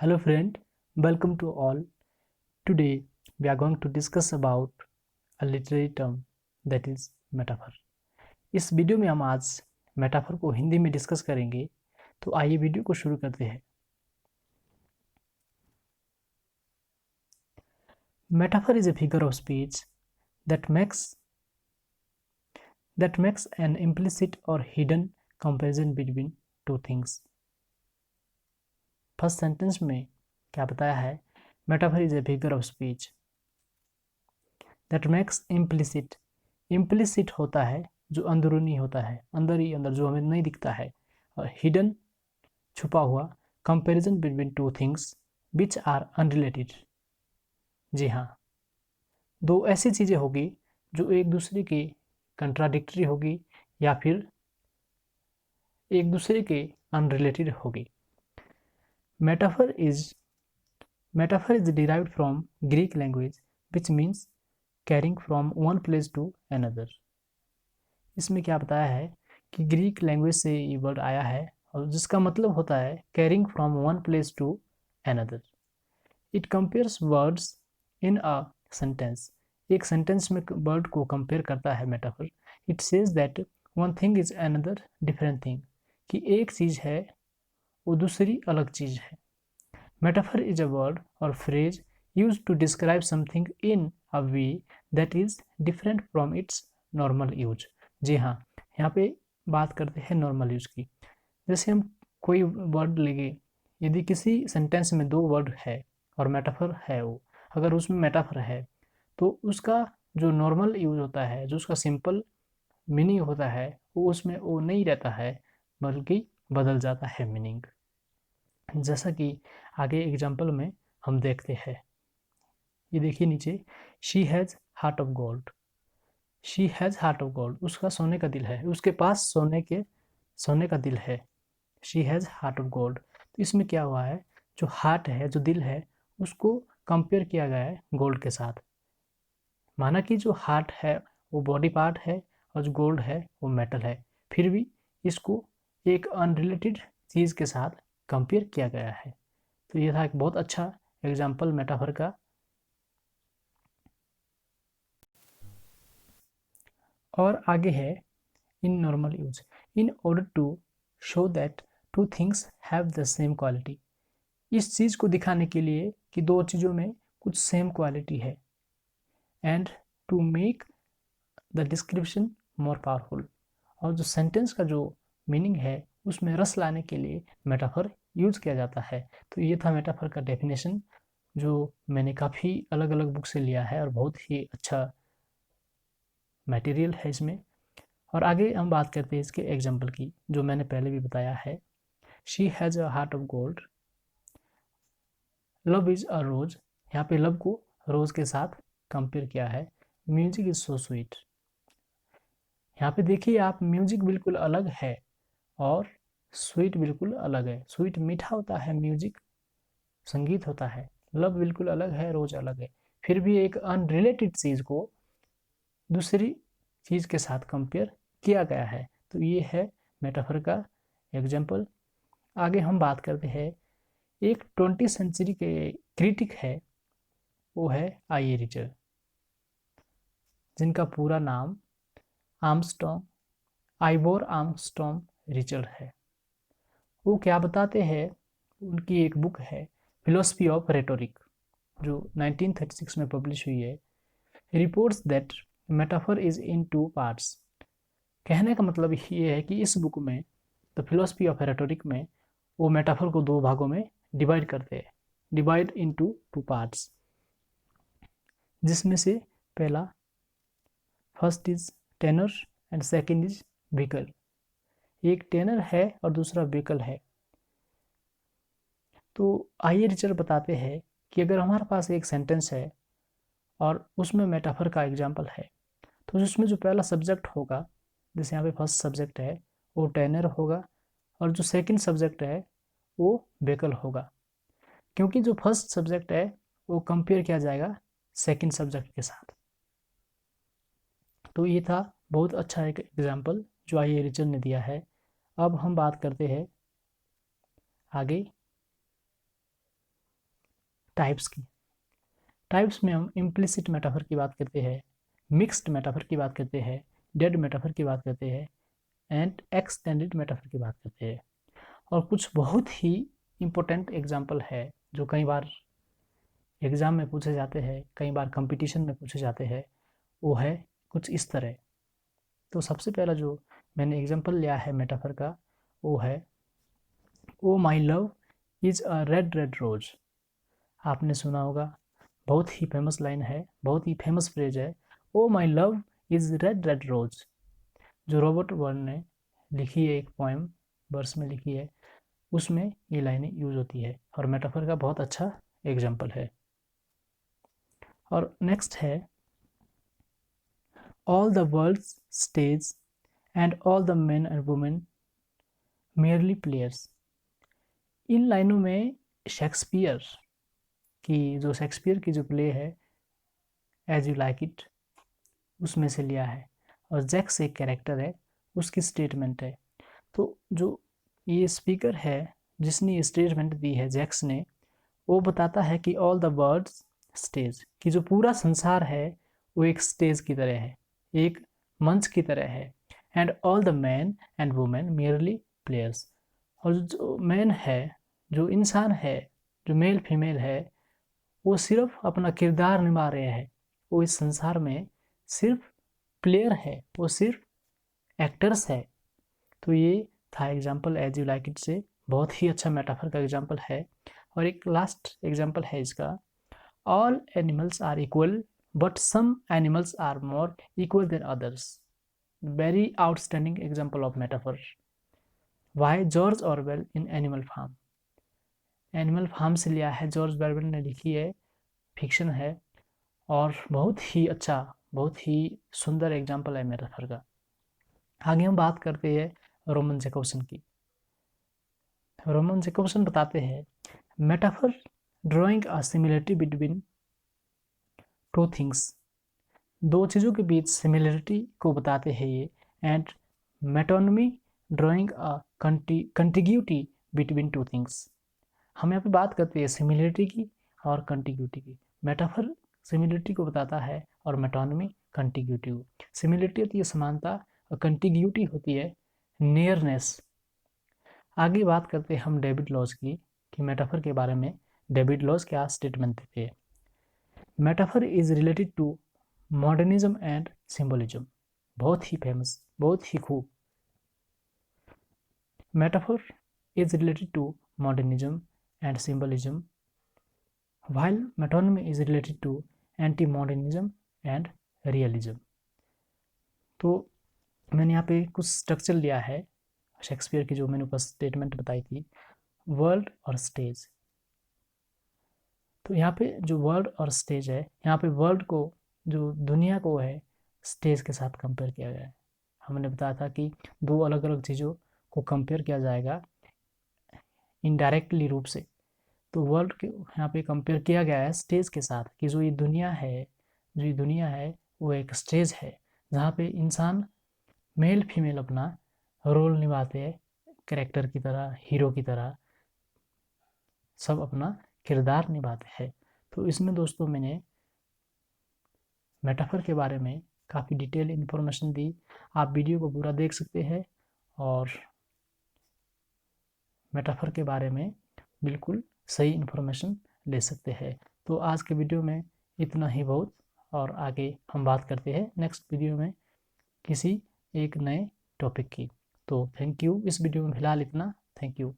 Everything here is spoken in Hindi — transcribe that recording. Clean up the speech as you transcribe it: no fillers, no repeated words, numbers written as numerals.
Hello friend, welcome to all. Today we are going to discuss about a literary term that is metaphor. इस वीडियो में हम आज मेटाफर को हिंदी में डिस्कस करेंगे, तो आइए वीडियो को शुरू करते हैं। Metaphor is a figure of speech that makes an implicit or hidden comparison between two things. First sentence में क्या बताया है? Metaphor is a figure of speech that makes implicit होता है जो अंदरूनी होता है, अंदर ही अंदर जो हमें नहीं दिखता है, और हिडन छुपा हुआ, comparison between two things which are unrelated. जी हाँ, दो ऐसी चीज़ें होगी जो एक दूसरे के कंट्राडिक्टरी होगी या फिर एक दूसरे के अनरिलेटेड होगी। Metaphor is derived from Greek language which means carrying from one place to another। इसमें क्या बताया है कि ग्रीक लैंग्वेज से ये वर्ड आया है और जिसका मतलब होता है carrying from one place to another. It compares words in a sentence. एक सेंटेंस में वर्ड को कंपेयर करता है metaphor. It says that one thing is another different thing, कि एक चीज़ है वो दूसरी अलग चीज़ है। Metaphor is a word or phrase used to describe something in a way that is different from its normal use। जी हाँ, यहाँ पे बात करते हैं नॉर्मल यूज की। जैसे हम कोई वर्ड लेंगे, यदि किसी सेंटेंस में दो वर्ड है और मेटाफर है, वो अगर उसमें मेटाफर है तो उसका जो नॉर्मल यूज होता है, जो उसका सिंपल मीनिंग होता है, वो उसमें वो नहीं रहता है, बल्कि बदल जाता है मीनिंग। जैसा कि आगे एग्जाम्पल में हम देखते हैं। ये देखिए नीचे, she has heart of gold. She has heart of gold, उसका सोने का दिल है, उसके पास सोने का दिल है। She has heart of gold. तो इसमें क्या हुआ है, जो हार्ट है, जो दिल है, उसको कंपेयर किया गया है गोल्ड के साथ। माना कि जो हार्ट है वो बॉडी पार्ट है और जो गोल्ड है वो मेटल है, फिर भी इसको एक अनरिलेटेड चीज़ के साथ कंपेयर किया गया है। तो ये था एक बहुत अच्छा एग्जाम्पल मेटाफर का। और आगे है in normal use. In order to show that two things have the same quality. इस चीज़ को दिखाने के लिए कि दो चीज़ों में कुछ सेम क्वालिटी है। And to make the description more powerful. और जो सेंटेंस का जो मीनिंग है उसमें रस लाने के लिए मेटाफर यूज किया जाता है। तो ये था मेटाफर का डेफिनेशन, जो मैंने काफ़ी अलग अलग बुक से लिया है और बहुत ही अच्छा मटेरियल है इसमें। और आगे हम बात करते हैं इसके एग्जाम्पल की, जो मैंने पहले भी बताया है। She has a heart of gold, love is a rose. यहाँ पे लव को रोज के साथ कंपेयर किया है। Music is so sweet. यहाँ पे देखिए आप, म्यूजिक बिल्कुल अलग है और स्वीट बिल्कुल अलग है। स्वीट मीठा होता है, म्यूजिक संगीत होता है। लव बिल्कुल अलग है, रोज अलग है। फिर भी एक अनरिलेटेड चीज़ को दूसरी चीज़ के साथ कंपेयर किया गया है। तो ये है मेटाफर का एग्जाम्पल। आगे हम बात करते हैं, एक 20वीं सेंचुरी के क्रिटिक है, वो है आई.ए. रिचर, जिनका पूरा नाम आइवोर आर्मस्ट्रॉन्ग रिचर्ड है। वो क्या बताते हैं, उनकी एक बुक है फिलोसफी ऑफ रेटोरिक, जो 1936 में पब्लिश हुई है। Reports that metaphor is in two parts. कहने का मतलब ये है कि इस बुक में, द फिलोसफी ऑफ रेटोरिक में, वो मेटाफर को दो भागों में डिवाइड करते हैं, डिवाइड इनटू टू पार्ट्स, जिसमें से पहला, first is tenor and second is vehicle. एक टेनर है और दूसरा व्हीकल है। तो आइए रिचर बताते हैं कि अगर हमारे पास एक सेंटेंस है और उसमें मेटाफर का एग्जाम्पल है, तो उसमें जो पहला सब्जेक्ट होगा, जैसे यहाँ पे फर्स्ट सब्जेक्ट है, वो टेनर होगा, और जो सेकंड सब्जेक्ट है वो व्हीकल होगा। क्योंकि जो फर्स्ट सब्जेक्ट है वो कंपेयर किया जाएगा सेकंड सब्जेक्ट के साथ। तो ये था बहुत अच्छा एक एग्जाम्पल जो आई.ए. रिचर ने दिया है। अब हम बात करते हैं आगे टाइप्स की। टाइप्स में हम इम्प्लिसिट मेटाफर की बात करते हैं, मिक्स्ड मेटाफर की बात करते हैं, डेड मेटाफर की बात करते हैं एंड एक्सटेंडेड मेटाफर की बात करते हैं। और कुछ बहुत ही इम्पोर्टेंट एग्जाम्पल है जो कई बार एग्ज़ाम में पूछे जाते हैं, कई बार कंपटीशन में पूछे जाते हैं, वो है कुछ इस तरह। तो सबसे पहला जो मैंने एग्जाम्पल लिया है मेटाफर का वो है oh my love is a red red rose. आपने सुना होगा, बहुत ही फेमस लाइन है, बहुत ही फेमस फ्रेज है, oh my love is red red rose, जो रॉबर्ट बर्न ने लिखी है, एक पोएम वर्स में लिखी है, उसमें ये लाइनें यूज होती है और मेटाफर का बहुत अच्छा एग्जाम्पल है। और नेक्स्ट है all the world's stage and all the men and women merely players. इन लाइनों में शेक्सपियर की जो प्ले है एज यू लाइक इट, उसमें से लिया है, और जैक्स एक कैरेक्टर है, उसकी स्टेटमेंट है। तो जो ये स्पीकर है जिसने ये स्टेटमेंट दी है जैक्स ने, वो बताता है कि ऑल द वर्ड्स स्टेज, कि जो पूरा संसार है वो एक स्टेज की तरह है, एक मंच की तरह है, and all the man and women merely players, और जो मैन है, जो इंसान है, जो मेल फीमेल है, वो सिर्फ अपना किरदार निभा रहे हैं, वो इस संसार में सिर्फ प्लेयर है, वो सिर्फ एक्टर्स है। तो ये था example as you like it से, बहुत ही अच्छा मेटाफर का एग्जाम्पल है। और एक लास्ट एग्जाम्पल है इसका, all animals are equal but some animals are more equal than others. Very outstanding example of metaphor. By George Orwell in Animal Farm. Animal Farm से लिया है, जॉर्ज ऑरवेल ने लिखी है, फिक्शन है, और बहुत ही अच्छा, बहुत ही सुंदर एग्जाम्पल है मेटाफर का। आगे हम बात करते हैं रोमन जैकोब्सन की। रोमन जैकोब्सन बताते हैं metaphor drawing a similarity between two things. दो चीज़ों के बीच सिमिलरिटी को बताते हैं ये, and metonymy drawing a contiguity between two things. हम यहाँ पे बात करते हैं सिमिलरिटी की और कंटिग्यूटी की। मेटाफर सिमिलरिटी को बताता है और मेटोनमी कंटिग्यूटी को। सिमिलरिटी होती है समानता और कंटिग्यूटी होती है नियरनेस। आगे बात करते हैं हम डेविड लॉज की, कि मेटाफर के बारे में डेविड लॉज क्या स्टेटमेंट देते हैं। Metaphor is related to modernism and symbolism. बहुत ही फेमस, बहुत ही खूब। Metaphor is related to modernism and symbolism while metonymy is related to anti-modernism and realism। तो मैंने यहाँ पे कुछ स्ट्रक्चर लिया है शेक्सपियर की, जो मैंने ऊपर स्टेटमेंट बताई थी, वर्ल्ड और स्टेज। तो यहाँ पे जो वर्ल्ड और स्टेज है, यहाँ पे वर्ल्ड को, जो दुनिया को है, स्टेज के साथ कंपेयर किया गया है। हमने बताया था कि दो अलग अलग चीज़ों को कंपेयर किया जाएगा इनडायरेक्टली रूप से। तो वर्ल्ड के यहाँ पे कंपेयर किया गया है स्टेज के साथ, कि जो ये दुनिया है, जो ये दुनिया है वो एक स्टेज है जहाँ पे इंसान मेल फीमेल अपना रोल निभाते हैं, कैरेक्टर की तरह, हीरो की तरह सब अपना किरदार निभाते हैं। तो इसमें दोस्तों मैंने मेटाफर के बारे में काफ़ी डिटेल इन्फॉर्मेशन दी। आप वीडियो को पूरा देख सकते हैं और मेटाफर के बारे में बिल्कुल सही इन्फॉर्मेशन ले सकते हैं। तो आज के वीडियो में इतना ही बहुत, और आगे हम बात करते हैं नेक्स्ट वीडियो में किसी एक नए टॉपिक की। तो थैंक यू, इस वीडियो में फिलहाल इतना, थैंक यू।